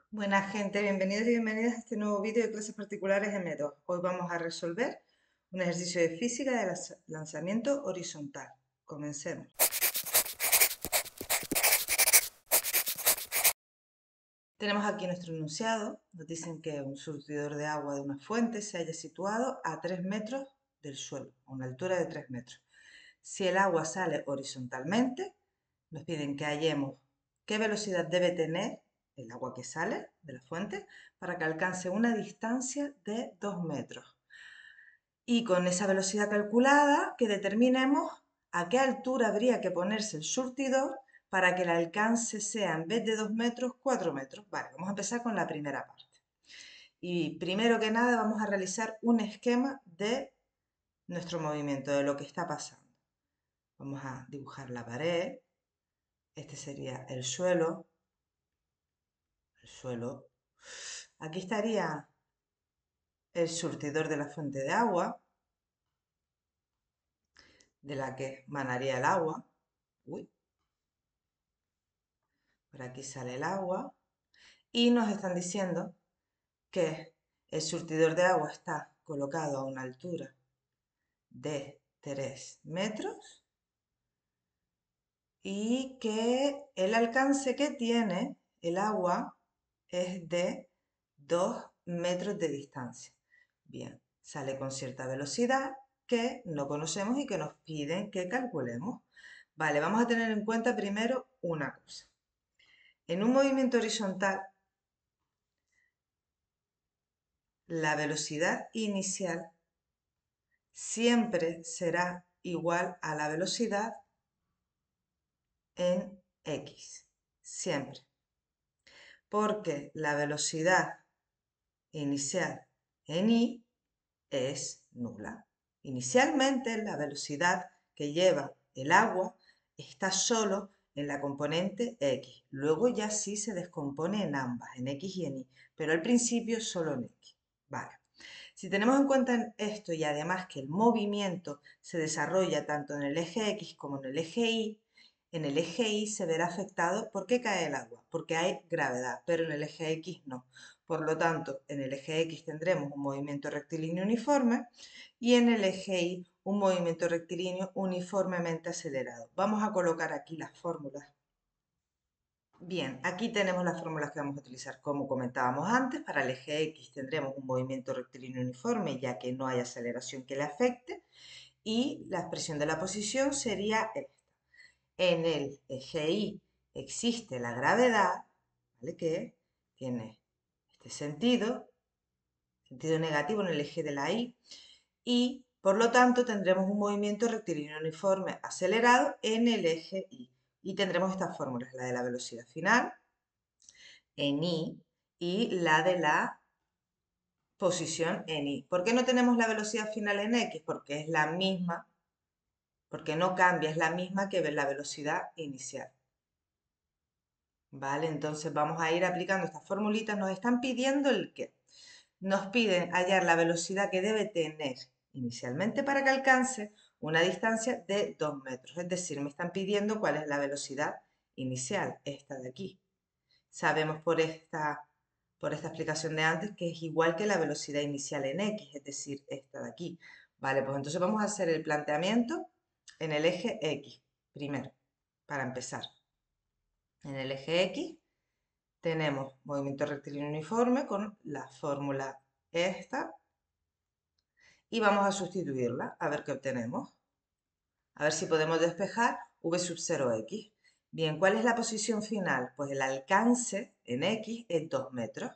Buenas gente, bienvenidos y bienvenidas a este nuevo vídeo de clases particulares M2. Hoy vamos a resolver un ejercicio de física de lanzamiento horizontal. Comencemos. Tenemos aquí nuestro enunciado. Nos dicen que un surtidor de agua de una fuente se halla situado a 3 metros del suelo, a una altura de 3 metros. Si el agua sale horizontalmente, nos piden que hallemos qué velocidad debe tener el agua que sale de la fuente para que alcance una distancia de 2 metros. Y con esa velocidad calculada que determinemos a qué altura habría que ponerse el surtidor para que el alcance sea, en vez de 2 metros, 4 metros. Vale, vamos a empezar con la primera parte. Y primero que nada vamos a realizar un esquema de nuestro movimiento, de lo que está pasando. Vamos a dibujar la pared. Este sería el suelo. El suelo. Aquí estaría el surtidor de la fuente de agua, de la que manaría el agua. Uy, por aquí sale el agua. Y nos están diciendo que el surtidor de agua está colocado a una altura de 3 metros y que el alcance que tiene el agua es de 2 metros de distancia. Bien, sale con cierta velocidad que no conocemos y que nos piden que calculemos. Vale, vamos a tener en cuenta primero una cosa. En un movimiento horizontal, la velocidad inicial siempre será igual a la velocidad en x. Siempre. Porque la velocidad inicial en y es nula. Inicialmente la velocidad que lleva el agua está solo en la componente x. Luego ya sí se descompone en ambas, en x y en y. Pero al principio solo en x. Vale. Si tenemos en cuenta esto y además que el movimiento se desarrolla tanto en el eje X como en el eje Y, en el eje Y se verá afectado. ¿Por qué cae el agua? Porque hay gravedad, pero en el eje X no. Por lo tanto, en el eje X tendremos un movimiento rectilíneo uniforme y en el eje Y un movimiento rectilíneo uniformemente acelerado. Vamos a colocar aquí las fórmulas. Bien, aquí tenemos las fórmulas que vamos a utilizar. Como comentábamos antes, para el eje X tendremos un movimiento rectilíneo uniforme, ya que no hay aceleración que le afecte, y la expresión de la posición sería esta. En el eje Y existe la gravedad, ¿vale? Que tiene este sentido negativo en el eje de la Y, y por lo tanto tendremos un movimiento rectilíneo uniforme acelerado en el eje Y. Y tendremos estas fórmulas, la de la velocidad final, en Y, y la de la posición en Y. ¿Por qué no tenemos la velocidad final en X? Porque es la misma, porque no cambia, es la misma que la velocidad inicial. ¿Vale? Entonces vamos a ir aplicando estas formulitas. Nos están pidiendo el qué. Nos piden hallar la velocidad que debe tener inicialmente para que alcance una distancia de 2 metros. Es decir, me están pidiendo cuál es la velocidad inicial, esta de aquí. Sabemos por esta explicación de antes que es igual que la velocidad inicial en x, es decir, esta de aquí. Vale, pues entonces vamos a hacer el planteamiento en el eje x, primero, para empezar. En el eje x tenemos movimiento rectilíneo uniforme con la fórmula esta y vamos a sustituirla, a ver qué obtenemos. A ver si podemos despejar v sub 0x. Bien, ¿cuál es la posición final? Pues el alcance en x es 2 metros.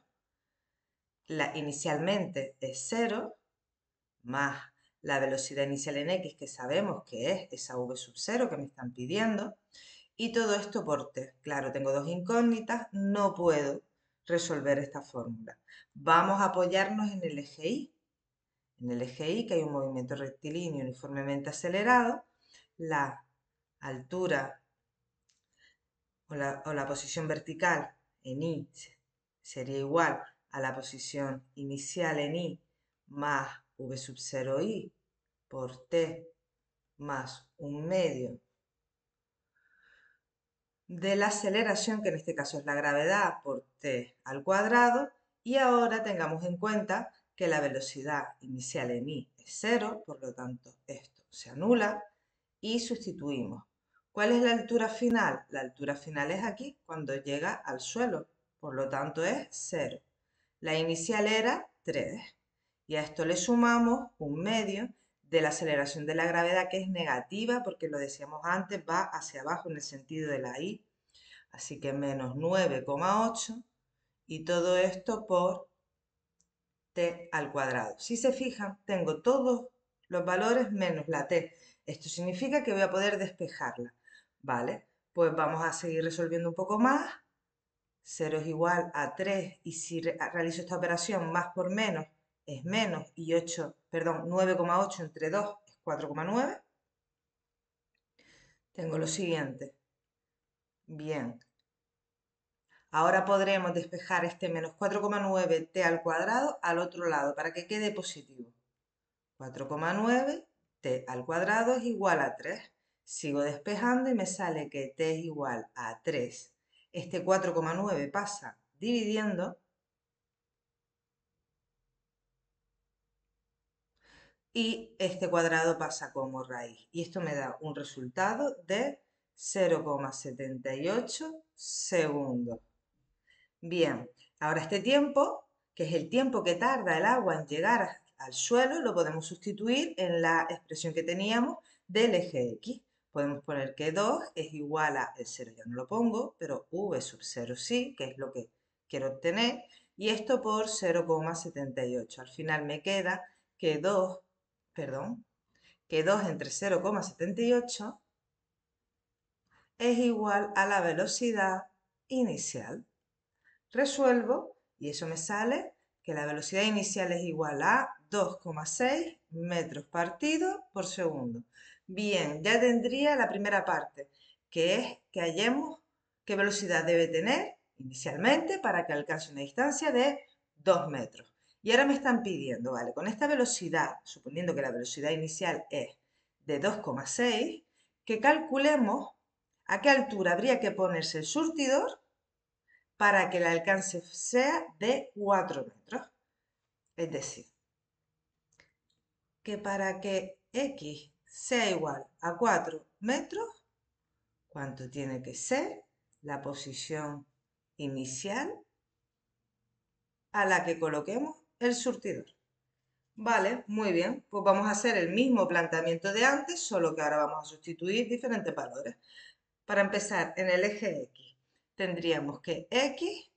Inicialmente es 0, más la velocidad inicial en x, que sabemos que es esa v sub 0 que me están pidiendo, y todo esto por t. Claro, tengo dos incógnitas, no puedo resolver esta fórmula. Vamos a apoyarnos en el eje Y. En el eje Y, que hay un movimiento rectilíneo uniformemente acelerado, la altura o la posición vertical en Y sería igual a la posición inicial en Y más v sub 0i por t más 1 medio de la aceleración, que en este caso es la gravedad, por t al cuadrado, y ahora tengamos en cuenta que la velocidad inicial en i es 0, por lo tanto esto se anula, y sustituimos. ¿Cuál es la altura final? La altura final es aquí, cuando llega al suelo, por lo tanto es 0. La inicial era 3, y a esto le sumamos un medio de la aceleración de la gravedad, que es negativa, porque lo decíamos antes, va hacia abajo en el sentido de la i, así que menos 9,8, y todo esto por t al cuadrado. Si se fijan, tengo todos los valores menos la t. Esto significa que voy a poder despejarla, ¿vale? Pues vamos a seguir resolviendo un poco más. 0 es igual a 3, y si realizo esta operación más por menos es menos, y 9,8 entre 2 es 4,9. Tengo lo siguiente. Bien. Ahora podremos despejar este menos 4,9t al cuadrado al otro lado para que quede positivo. 4,9t al cuadrado es igual a 3. Sigo despejando y me sale que t es igual a 3. Este 4,9 pasa dividiendo y este cuadrado pasa como raíz. Y esto me da un resultado de 0,78 segundos. Bien, ahora este tiempo, que es el tiempo que tarda el agua en llegar al suelo, lo podemos sustituir en la expresión que teníamos del eje X. Podemos poner que 2 es igual a, el 0 ya no lo pongo, pero v sub 0 sí, que es lo que quiero obtener, y esto por 0,78. Al final me queda que 2 entre 0,78 es igual a la velocidad inicial. Resuelvo y eso me sale que la velocidad inicial es igual a 2,6 metros partido por segundo. Bien, ya tendría la primera parte, que es que hallemos qué velocidad debe tener inicialmente para que alcance una distancia de 2 metros. Y ahora me están pidiendo, ¿vale? Con esta velocidad, suponiendo que la velocidad inicial es de 2,6, que calculemos a qué altura habría que ponerse el surtidor para que el alcance sea de 4 metros. Es decir, que para que x sea igual a 4 metros, ¿cuánto tiene que ser la posición inicial a la que coloquemos el surtidor? Vale, muy bien, pues vamos a hacer el mismo planteamiento de antes, solo que ahora vamos a sustituir diferentes valores. Para empezar, en el eje X tendríamos que X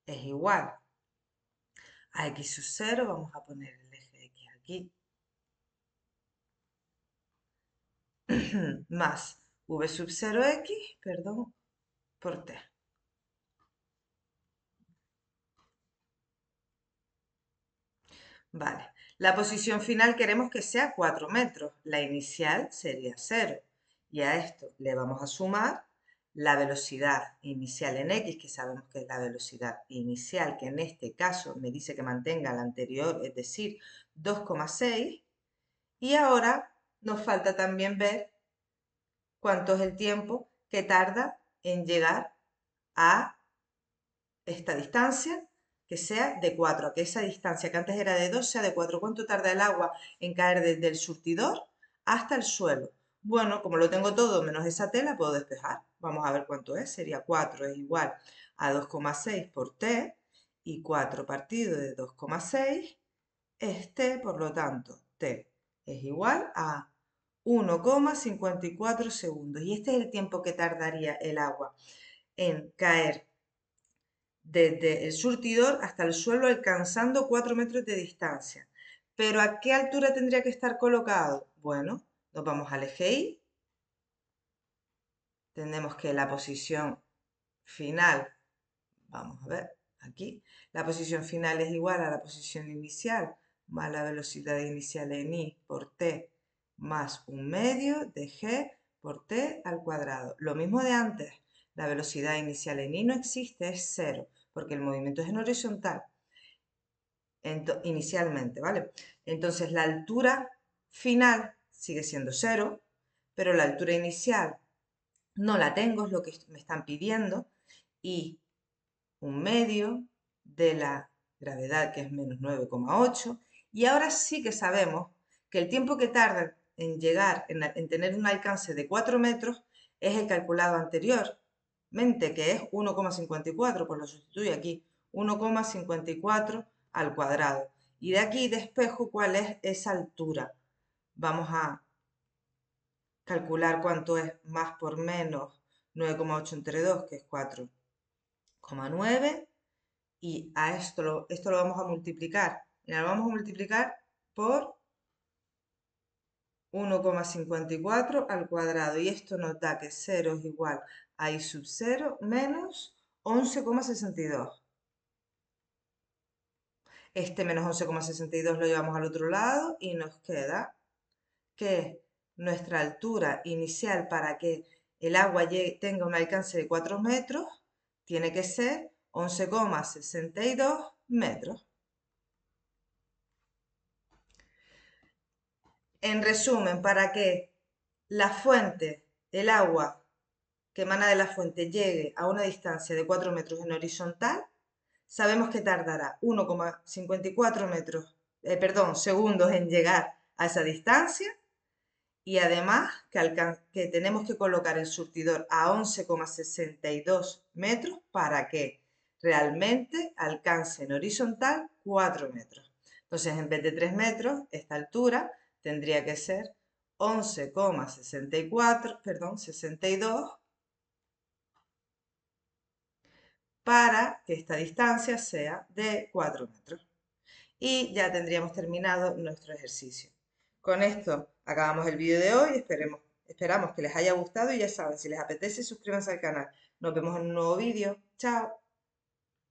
es igual a X sub 0, vamos a poner el eje X aquí, más v sub 0x, perdón, por t. Vale, la posición final queremos que sea 4 metros, la inicial sería 0. Y a esto le vamos a sumar la velocidad inicial en x, que sabemos que es la velocidad inicial, que en este caso me dice que mantenga la anterior, es decir, 2,6. Y ahora nos falta también ver cuánto es el tiempo que tarda en llegar a esta distancia, que sea de 4, que esa distancia que antes era de 2 sea de 4. ¿Cuánto tarda el agua en caer desde el surtidor hasta el suelo? Bueno, como lo tengo todo menos esa tela, puedo despejar. Vamos a ver cuánto es. Sería 4 es igual a 2,6 por t, y 4 partido de 2,6 es t, por lo tanto, t es igual a 1,54 segundos. Y este es el tiempo que tardaría el agua en caer desde el surtidor hasta el suelo, alcanzando 4 metros de distancia. ¿Pero a qué altura tendría que estar colocado? Bueno, nos vamos al eje Y. Tenemos que la posición final, vamos a ver, aquí, la posición final es igual a la posición inicial más la velocidad inicial en I por T más un medio de G por T al cuadrado. Lo mismo de antes, la velocidad inicial en I no existe, es 0, porque el movimiento es en horizontal inicialmente, ¿vale? Entonces la altura final sigue siendo 0, pero la altura inicial no la tengo, es lo que me están pidiendo, y un medio de la gravedad, que es menos 9,8, y ahora sí que sabemos que el tiempo que tarda en llegar, en tener un alcance de 4 metros, es el calculado anteriormente, que es 1,54, pues lo sustituyo aquí, 1,54 al cuadrado. Y de aquí despejo cuál es esa altura. Vamos a calcular cuánto es más por menos 9,8 entre 2, que es 4,9. Y a esto lo vamos a multiplicar. Mira, lo vamos a multiplicar por 1,54 al cuadrado. Y esto nos da que 0 es igual a i sub 0 menos 11,62. Este menos 11,62 lo llevamos al otro lado y nos queda que nuestra altura inicial para que el agua tenga un alcance de 4 metros tiene que ser 11,62 metros. En resumen, para que la fuente, el agua que emana de la fuente llegue a una distancia de 4 metros en horizontal, sabemos que tardará 1,54 segundos en llegar a esa distancia, y además que tenemos que colocar el surtidor a 11,62 metros para que realmente alcance en horizontal 4 metros. Entonces, en vez de 3 metros, esta altura tendría que ser 62 para que esta distancia sea de 4 metros. Y ya tendríamos terminado nuestro ejercicio. Con esto acabamos el vídeo de hoy. Esperamos que les haya gustado y ya saben, si les apetece, suscríbanse al canal. Nos vemos en un nuevo vídeo. Chao.